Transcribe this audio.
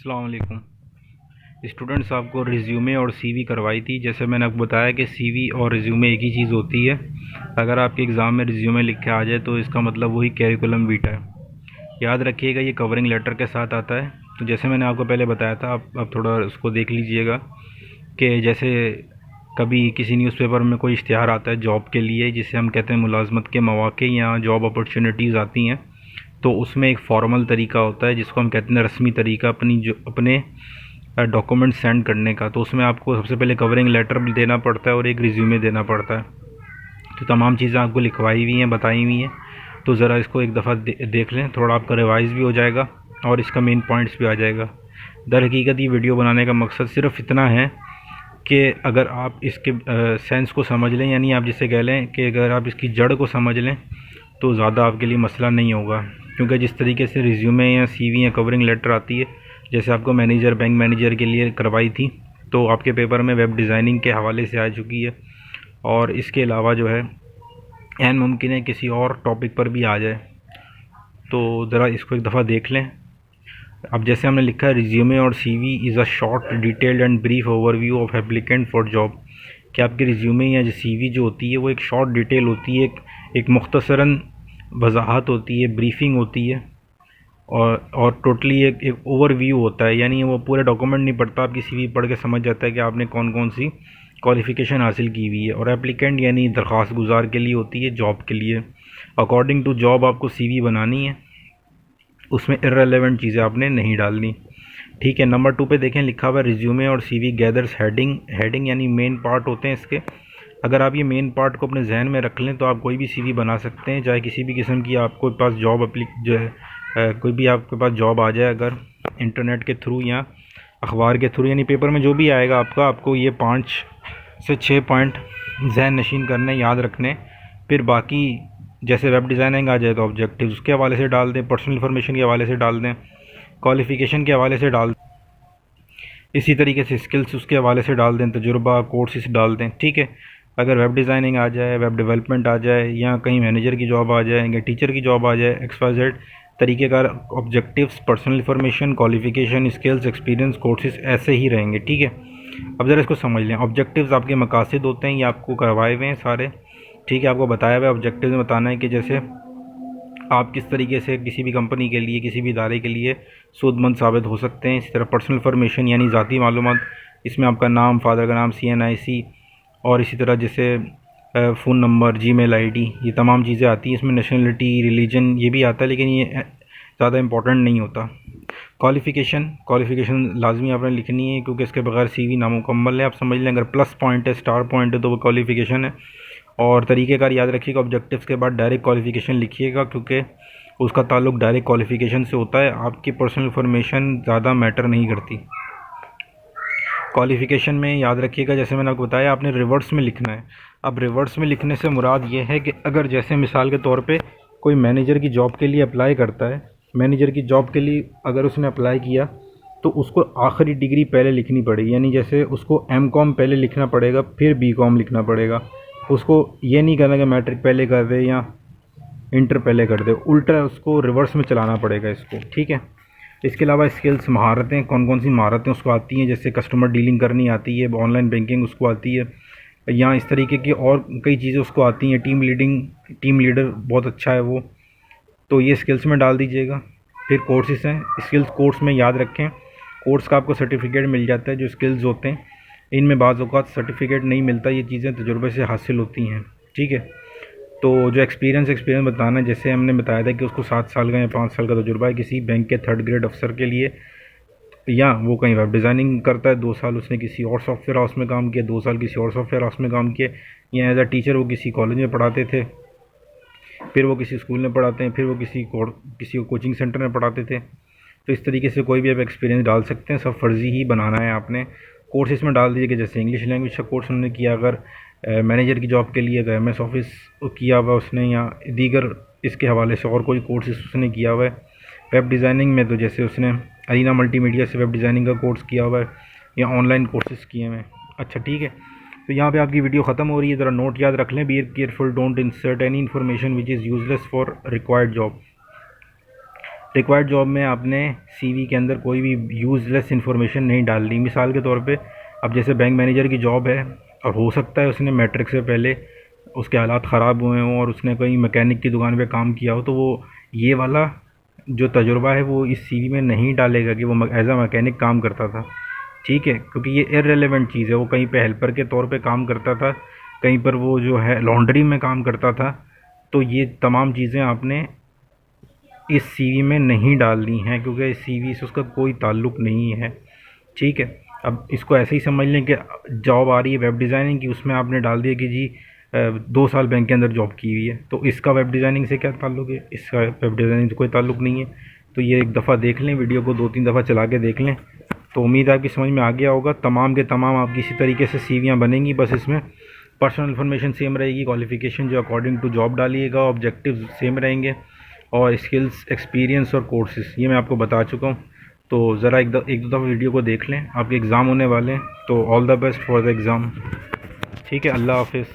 अस्सलाम वालेकुम स्टूडेंट्स। आपको रिज्यूमे और सीवी करवाई थी। जैसे मैंने आपको बताया कि सीवी और रिज्यूमे एक ही चीज़ होती है। अगर आपके एग्ज़ाम में रिज्यूमे लिख के आ जाए तो इसका मतलब वही कैरिकुलम वीटा है। याद रखिएगा, ये कवरिंग लेटर के साथ आता है। तो जैसे मैंने आपको पहले बताया था, आप थोड़ा उसको देख लीजिएगा कि जैसे कभी किसी न्यूज़पेपर में कोई इश्तिहार आता है जॉब के लिए, जिसे हम कहते हैं मुलाजमत के मौक़े या जॉब अपॉर्चुनिटीज़ आती हैं, तो उसमें एक फॉर्मल तरीका होता है जिसको हम कहते हैं रस्मी तरीका अपने डॉक्यूमेंट सेंड करने का। तो उसमें आपको सबसे पहले कवरिंग लेटर भी देना पड़ता है और एक रिज्यूमे देना पड़ता है। तो तमाम चीज़ें आपको लिखवाई हुई हैं, बताई हुई हैं। तो ज़रा इसको एक दफ़ा देख लें, थोड़ा आपका रिवाइज़ भी हो जाएगा और इसका मेन पॉइंट्स भी आ जाएगा। दर हकीकत ये वीडियो बनाने का मकसद सिर्फ इतना है कि अगर आप इसके सेंस को समझ लें, यानी आप जिसे कह लें कि अगर आप इसकी जड़ को समझ लें तो ज़्यादा आपके लिए मसला नहीं होगा। क्योंकि जिस तरीके से रिज्यूमे या सीवी या कवरिंग लेटर आती है, जैसे आपको मैनेजर बैंक मैनेजर के लिए करवाई थी, तो आपके पेपर में वेब डिज़ाइनिंग के हवाले से आ चुकी है। और इसके अलावा जो है एन मुमकिन है किसी और टॉपिक पर भी आ जाए। तो ज़रा इसको एक दफ़ा देख लें। अब जैसे हमने लिखा है, रिज्यूमे और CV is a short detailed and brief overview of applicant for job. कि आपके रिज्यूमे या जो सीवी जो होती है वो एक शॉर्ट डिटेल होती है, एक मुख्तसरन वजाहत होती है, ब्रीफिंग होती है, और टोटली एक ओवरव्यू होता है। यानी वो पूरे डॉक्यूमेंट नहीं पढ़ता, आपकी सीवी पढ़ के समझ जाता है कि आपने कौन कौन सी क्वालिफ़िकेशन हासिल की हुई है। और एप्लीकेंट यानी दरख्वास्त गुजार के लिए होती है, जॉब के लिए। अकॉर्डिंग टू जॉब आपको सीवी बनानी है, उसमें इर्रेलेवेंट चीज़ें आपने नहीं डालनी। ठीक है, नंबर 2 पे देखें, लिखा हुआ है रिज्यूमे और सीवी गैदर्स हेडिंग यानी मेन पार्ट होते हैं इसके। अगर आप ये मेन पार्ट को अपने जहन में रख लें तो आप कोई भी सीवी बना सकते हैं, चाहे किसी भी किस्म की आपको पास जॉब जो है कोई भी आपके पास जॉब आ जाए, अगर इंटरनेट के थ्रू या अखबार के थ्रू, यानी पेपर में जो भी आएगा आपको ये 5 से 6 पॉइंट जहन नशीन करने, याद रखने। फिर बाकी जैसे वेब डिज़ाइनिंग आ जाए तो ऑब्जेक्टिव उसके हवाले से डाल दें, पर्सनल इन्फॉर्मेशन के हवाले से डाल दें, क्वालिफ़िकेशन के हवाले से डाल, इसी तरीके से स्किल्स उसके हवाले से डाल दें, तजुर्बा कोर्सेज डाल दें। ठीक है, अगर वेब डिज़ाइनिंग आ जाए, वेब डेवलपमेंट आ जाए, या कहीं मैनेजर की जॉब आ जाए या टीचर की जॉब आ जाए, XYZ तरीके का objectives, personal information, qualification, skills, experience, courses ऐसे ही रहेंगे। ठीक है, अब ज़रा इसको समझ लें। ऑब्जेक्टिव्स आपके मकासद होते हैं, ये आपको करवाए हुए हैं सारे। ठीक है, आपको बताया हुआ है ऑब्जेक्टिव में बताना है कि जैसे आप किस तरीके से किसी भी कंपनी के लिए, किसी भी इदारे के लिए सूदमंद साबित हो सकते हैं। इसी तरह पर्सनल इन्फॉर्मेशन यानी ज़ाती मालूमात, इसमें आपका नाम, फादर का नाम, CNIC, और इसी तरह जैसे फ़ोन नंबर, जीमेल आईडी, ये तमाम चीज़ें आती हैं। इसमें नेशनलिटी, रिलीजन ये भी आता है, लेकिन ये ज़्यादा इंपॉर्टेंट नहीं होता। क्वालिफ़िकेशन लाजमी आपने लिखनी है, क्योंकि इसके बगैर सीवी नामुकम्मल है। आप समझ लें, अगर प्लस पॉइंट है, स्टार पॉइंट है, तो वो क्वालिफ़िकेशन है। और तरीक़ेकार याद रखिएगा, ऑब्जेक्टिव्स के बाद डायरेक्ट क्वालिफ़िकेशन लिखिएगा, क्योंकि उसका ताल्लुक डायरेक्ट क्वालिफ़िकेशन से होता है। आपकी पर्सनल इन्फॉर्मेशन ज़्यादा मैटर नहीं करती। क्वालिफ़िकेशन में याद रखिएगा, जैसे मैंने आपको बताया, आपने रिवर्स में लिखना है। अब रिवर्स में लिखने से मुराद ये है कि अगर जैसे मिसाल के तौर पे कोई मैनेजर की जॉब के लिए अप्लाई करता है, मैनेजर की जॉब के लिए अगर उसने अप्लाई किया तो उसको आखिरी डिग्री पहले लिखनी पड़ेगी। यानी जैसे उसको MCOM पहले लिखना पड़ेगा, फिर BCOM लिखना पड़ेगा। उसको ये नहीं करना कि मैट्रिक पहले कर दे या इंटर पहले कर दे, उल्टा उसको रिवर्स में चलाना पड़ेगा इसको। ठीक है, इसके अलावा स्किल्स, महारतें, कौन कौन सी महारतें उसको आती हैं, जैसे कस्टमर डीलिंग करनी आती है, ऑनलाइन बैंकिंग उसको आती है, या इस तरीके की और कई चीज़ें उसको आती हैं। टीम लीडर बहुत अच्छा है वो, तो ये स्किल्स में डाल दीजिएगा। फिर कोर्सेज हैं, स्किल्स कोर्स में याद रखें, कोर्स का आपको सर्टिफिकेट मिल जाता है। जो स्किल्स होते हैं इनमें बाज़ औक़ात सर्टिफिकेट नहीं मिलता, ये चीज़ें तजुर्बे से हासिल होती हैं। ठीक है, तो जो एक्सपीरियंस बताना है, जैसे हमने बताया था कि उसको 7 साल का या 5 साल का तजुर्बा है किसी बैंक के 3rd ग्रेड अफसर के लिए, या वो कहीं वेब डिज़ाइनिंग करता है, 2 साल उसने किसी और सॉफ्टवेयर हाउस में काम किया, 2 साल किसी और सॉफ्टवेयर हाउस में काम किया, या एज अ टीचर वो किसी कॉलेज में पढ़ाते थे, फिर वो किसी स्कूल में पढ़ाते हैं, फिर वो किसी कोचिंग सेंटर में पढ़ाते थे। तो इस तरीके से कोई भी आप एक्सपीरियंस डाल सकते हैं, सब फर्जी ही बनाना है आपने। कोर्स इसमें डाल दीजिए कि जैसे इंग्लिश लैंग्वेज का कोर्स उन्होंने किया, अगर मैनेजर की जॉब के लिए अगर MS ऑफिस किया हुआ उसने, या दीगर इसके हवाले से और कोई कोर्सेज उसने किया हुआ है। वेब डिज़ाइनिंग में तो जैसे उसने अरीना मल्टीमीडिया से वेब डिज़ाइनिंग का कोर्स किया हुआ है, या ऑनलाइन कोर्सेज़ किए हुए हैं। अच्छा, ठीक है, तो यहाँ पे आपकी वीडियो ख़त्म हो रही है। ज़रा नोट याद रख लें, be careful, don't insert any information which is useless for required job. Required job में आपने सीवी के अंदर कोई भी यूज़लेस इन्फॉर्मेशन नहीं डालनी। मिसाल के तौर पे अब जैसे बैंक मैनेजर की जॉब है और हो सकता है उसने मैट्रिक से पहले उसके हालात ख़राब हुए हों और उसने कहीं मैकेनिक की दुकान पे काम किया हो, तो वो ये वाला जो तजुर्बा है वो इस सीवी में नहीं डालेगा कि वो एज अ मैकेनिक काम करता था। ठीक है, क्योंकि ये इररिलेवेंट चीज़ है। वो कहीं पे हेल्पर के तौर पे काम करता था, कहीं पर वो जो है लॉन्ड्री में काम करता था। तो ये तमाम चीज़ें आपने इस सीवी में नहीं डालनी है, क्योंकि इस सीवी से उसका कोई ताल्लुक़ नहीं है। ठीक है, अब इसको ऐसे ही समझ लें कि जॉब आ रही है वेब डिज़ाइनिंग की, उसमें आपने डाल दिया कि जी 2 साल बैंक के अंदर जॉब की हुई है, तो इसका वेब डिज़ाइनिंग से क्या ताल्लुक़ है? इसका वेब डिज़ाइनिंग से कोई ताल्लुक़ नहीं है। तो ये एक दफ़ा देख लें, वीडियो को 2-3 दफ़ा चला के देख लें, तो उम्मीद है आपकी समझ में आ गया होगा। तमाम के तमाम आपकी इसी तरीके से सीवियाँ बनेंगी, बस इसमें पर्सनल इन्फॉर्मेशन सेम रहेगी, क्वालिफ़िकेशन जो अकॉर्डिंग टू जॉब डालिएगा, ऑब्जेक्टिव्स सेम रहेंगे, और स्किल्स, एक्सपीरियंस और कोर्सेज़ ये मैं आपको बता चुका हूँ। तो ज़रा एक दो दफ़ा वीडियो को देख लें। आपके एग्ज़ाम होने वाले हैं, तो all the best for the exam. ठीक है, अल्लाह हाफ़िज़।